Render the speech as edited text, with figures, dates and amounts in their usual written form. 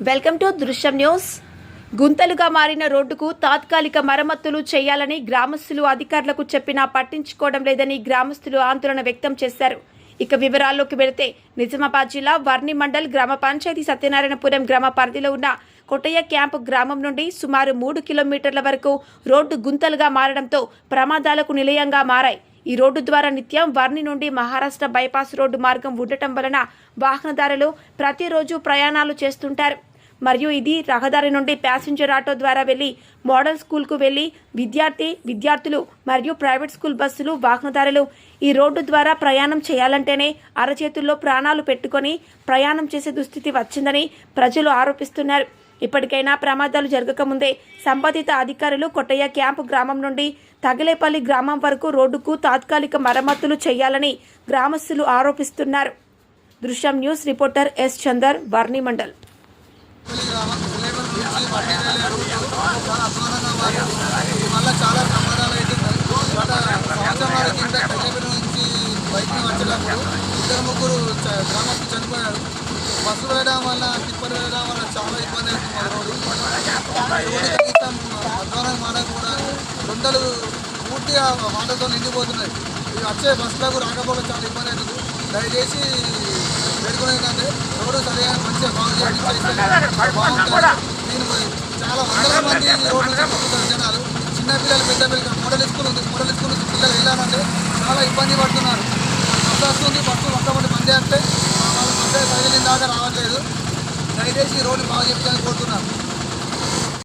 Welcome to Drishyam news. గుంతలుగా మారిన రోడ్డుకు తాత్కాలిక మరమ్మతులు చేయాలని గ్రామస్తులు అధికారులకు చెప్పినా పట్టించుకోవడం లేదని గ్రామస్తులు ఆందోళన వ్యక్తం చేశారు. ఇక వివరాల్లోకి వెళితే నిజామాబాద్ జిల్లా వర్ని మండల్ గ్రామ పంచాయతీ సత్యనారాయణపురం గ్రామ పరిధిలో ఉన్న కొట్టయ్య క్యాంపు గ్రామం నుండి సుమారు 3 కిలోమీటర్ల వరకు రోడ్డు గుంతలుగా మారడంతో ప్రమాదాలకు నిలయంగా మారాయి. ఈ రోడ్డు ద్వారా నిత్యం వర్ని నుండి మహారాష్ట్ర బైపాస్ రోడ్డు మార్గం ఉండటం వలన వాహనదారులు ప్రతిరోజు ప్రయాణాలు చేస్తుంటారు. మరియు ఇది రహదారి నుండి ప్యాసింజర్ ఆటో ద్వారా వెళ్లి మోడల్ స్కూల్కు వెళ్లి విద్యార్థులు మరియు ప్రైవేట్ స్కూల్ బస్సులు వాహనదారులు ఈ రోడ్డు ద్వారా ప్రయాణం చేయాలంటేనే అరచేతుల్లో ప్రాణాలు పెట్టుకొని ప్రయాణం చేసే దుస్థితి వచ్చిందని ప్రజలు ఆరోపిస్తున్నారు. ఇప్పటికైనా ప్రమాదాలు జరగకముందే సంబంధిత అధికారులు కొట్టయ్య క్యాంపు గ్రామం నుండి తగిలేపల్లి గ్రామం వరకు రోడ్డుకు తాత్కాలిక మరమ్మతులు చేయాలని గ్రామస్తులు ఆరోపిస్తున్నారు. దృశ్యం news reporter yes Chander, Varni mandal. Bus వేయడం వల్ల టిప్పర్ వేయడం వల్ల చాలా ఇబ్బంది అవుతుంది. రోడ్డు కనీసం అధ్వానం మాడకు కూడా దొండలు పూర్తిగా వాటర్తో నిండిపోతున్నాయి. ఇవి వచ్చే బస్సులకు రాకపోవడం చాలా ఇబ్బంది అవుతుంది. దయచేసి పెట్టుకునే ఏంటంటే రోడ్డు సరిగా మంచిగా బాగు చేసి బాగుంటుంది. నేను చాలా వందల మంది రోడ్లు చెప్పుకుంటారు జనాలు. చిన్నపిల్లలు పెద్ద పిల్లలు మోడల్ స్కూల్ ఉంది, మోడల్ స్కూల్ నుంచి పిల్లలు వెళ్ళాలంటే చాలా ఇబ్బంది పడుతున్నారు. బస్సు వస్తుంది, బస్సు ఒక్కమంది బండి అంటే వాళ్ళు బస్సు తగిలిన దాకా రావట్లేదు. దయచేసి రోడ్డు బాగా చెప్తాను కోరుతున్నాను.